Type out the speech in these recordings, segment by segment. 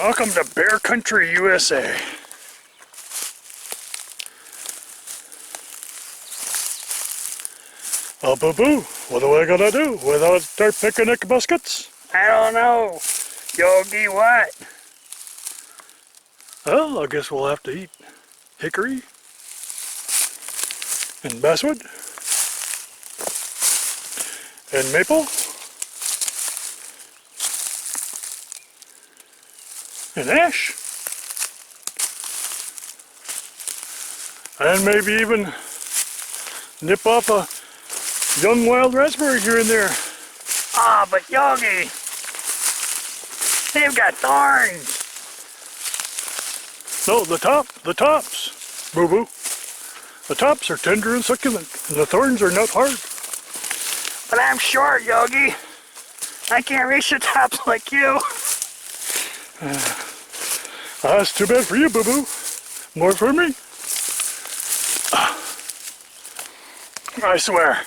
Welcome to Bear Country, USA. Oh, boo-boo, what am I gonna do without our picnic baskets? I don't know. Yogi, what? Well, I guess we'll have to eat hickory and basswood and maple and ash and maybe even nip off a young wild raspberry here and there. Ah, but Yogi, they've got thorns. No, the tops, boo-boo. The tops are tender and succulent, and the thorns are not hard. But I'm short, Yogi. I can't reach the tops like you. That's too bad for you, boo-boo. More for me? I swear.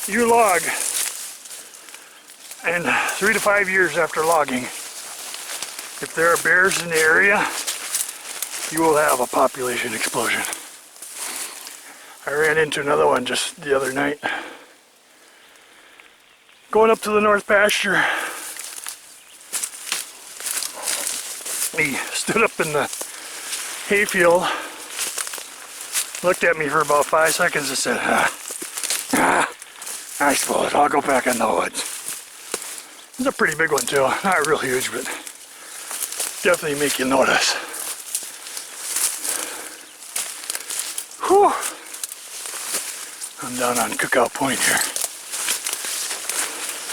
You log, and 3 to 5 years after logging, if there are bears in the area, you will have a population explosion. I ran into another one just the other night. Going up to the north pasture, he stood up in the hayfield, looked at me for about 5 seconds and said, I suppose I'll go back in the woods. It's a pretty big one too, not real huge, but definitely make you notice. Whew. I'm down on Cookout Point here.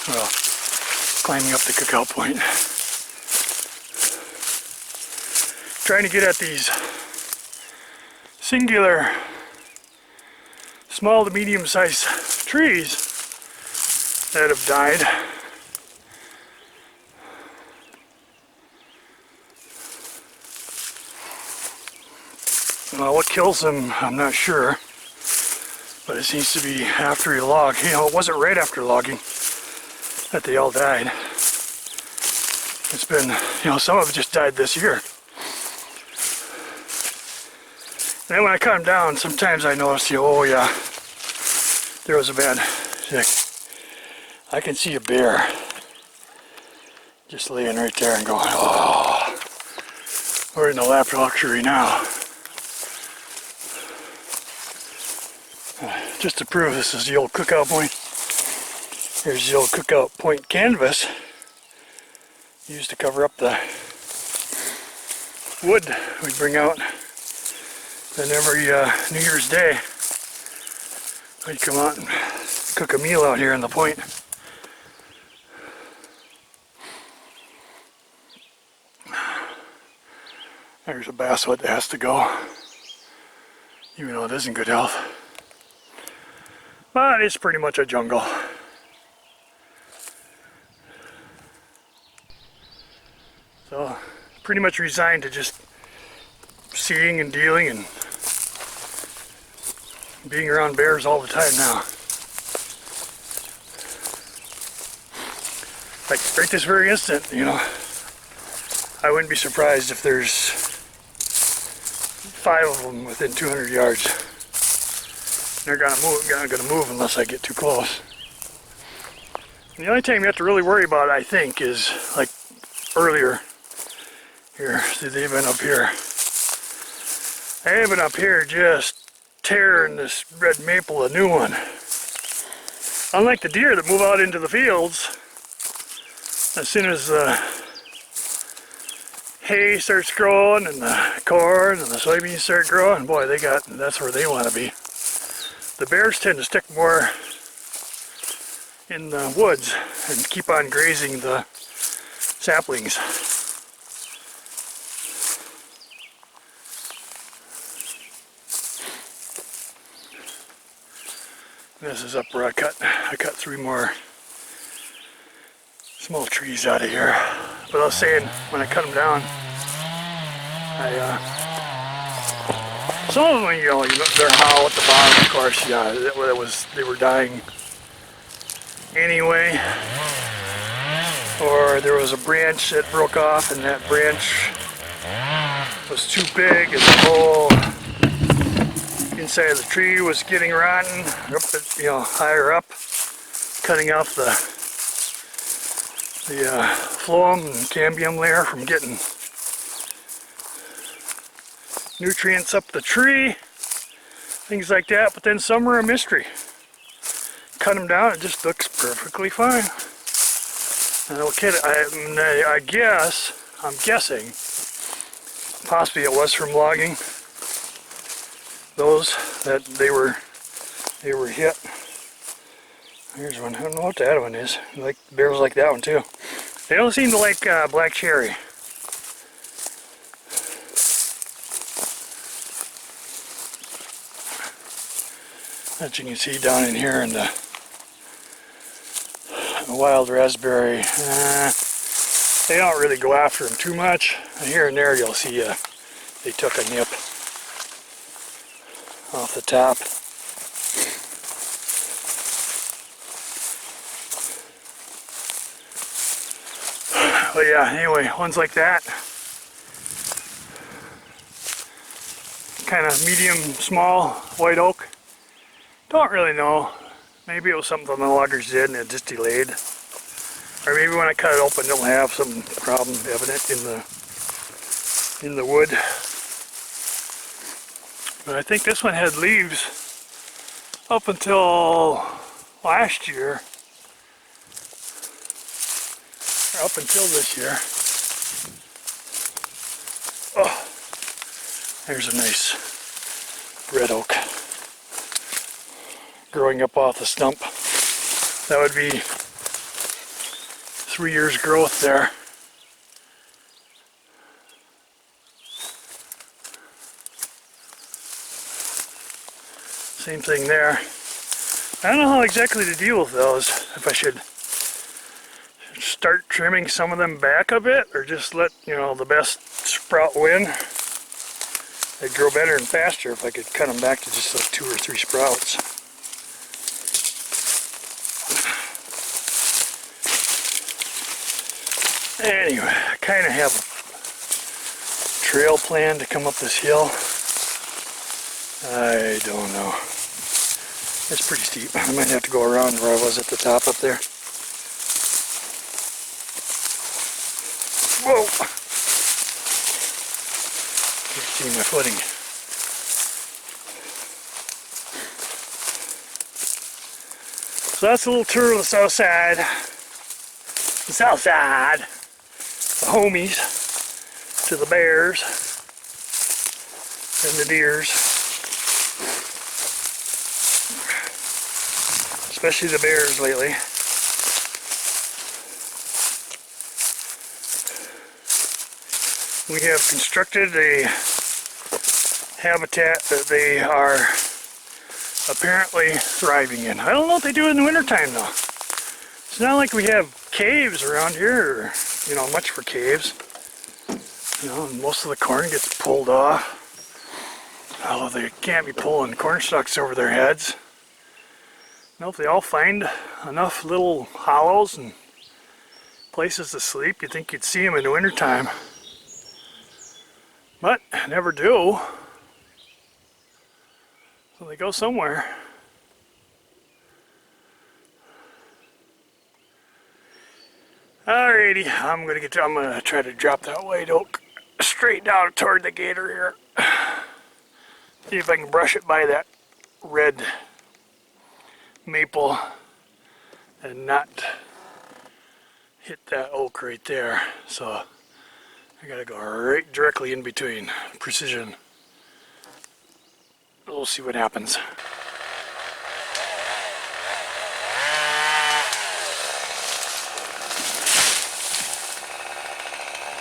Well, climbing up the Cookout Point. Trying to get at these singular small to medium sized trees that have died. Well, what kills them, I'm not sure, but it seems to be after you log. You know, it wasn't right after logging that they all died. It's been, you know, some of them just died this year. And then when I cut them down, sometimes I notice, oh yeah, there was a bad sick. I can see a bear just laying right there and going, oh, we're in the lap of luxury now. Just to prove this is the old Cookout Point. Here's the old Cookout Point canvas used to cover up the wood we bring out. Then every New Year's Day, we'd come out and cook a meal out here in the point. There's a basswood that has to go, even though it is in good health. But it's pretty much a jungle. So, pretty much resigned to just seeing and dealing and being around bears all the time now. Like right this very instant, you know, I wouldn't be surprised if there's 5 of them within 200 yards. They're not gonna move unless I get too close. And the only time you have to really worry about it, I think, is like earlier. Here, see, they've been up here. They've been up here just tearing this red maple a new one. Unlike the deer that move out into the fields, as soon as the hay starts growing and the corn and the soybeans start growing, boy, that's where they want to be. The bears tend to stick more in the woods and keep on grazing the saplings. This is up where I cut 3 more small trees out of here. But I was saying, when I cut them down, some of them, you know, they're hollow at the bottom, of course. Yeah, they were dying anyway, or there was a branch that broke off and that branch was too big and the whole inside of the tree was getting rotten, up at, you know, higher up, cutting off the phloem and cambium layer from getting nutrients up the tree, things like that. But then some are a mystery. Cut them down, it just looks perfectly fine. And okay, I'm guessing, possibly it was from logging. Those that they were hit. Here's one. I don't know what that one is. Like barrels like that one too. They don't seem to like black cherry. As you can see down in here in the wild raspberry, they don't really go after them too much. Here and there you'll see they took a nip off the top. But yeah, anyway, ones like that, kind of medium, small, white oak. Don't really know. Maybe it was something the loggers did and it just delayed. Or maybe when I cut it open, it'll have some problem evident in the wood. But I think this one had leaves up until last year. Or up until this year. Oh, there's a nice red oak growing up off the stump. That would be 3 years growth there. Same thing there. I don't know how exactly to deal with those. If I should start trimming some of them back a bit, or just let, you know, the best sprout win. They'd grow better and faster if I could cut them back to just like 2 or 3 sprouts. Anyway, I kind of have a trail plan to come up this hill. I don't know. It's pretty steep. I might have to go around where I was at the top up there. Whoa! Can't see my footing. So that's a little tour of the south side. The south side. The homies to the bears and the deers. Especially the bears lately. We have constructed a habitat that they are apparently thriving in. I don't know what they do in the wintertime though. It's not like we have caves around here, or, you know, much for caves. You know, most of the corn gets pulled off. Although they can't be pulling corn stalks over their heads. You know, if they all find enough little hollows and places to sleep, you'd think you'd see them in the wintertime. But never do. So they go somewhere. Alrighty, I'm gonna try to drop that white oak straight down toward the gator here. See if I can brush it by that red maple and not hit that oak right there. So I gotta go right directly in between. Precision. We'll see what happens.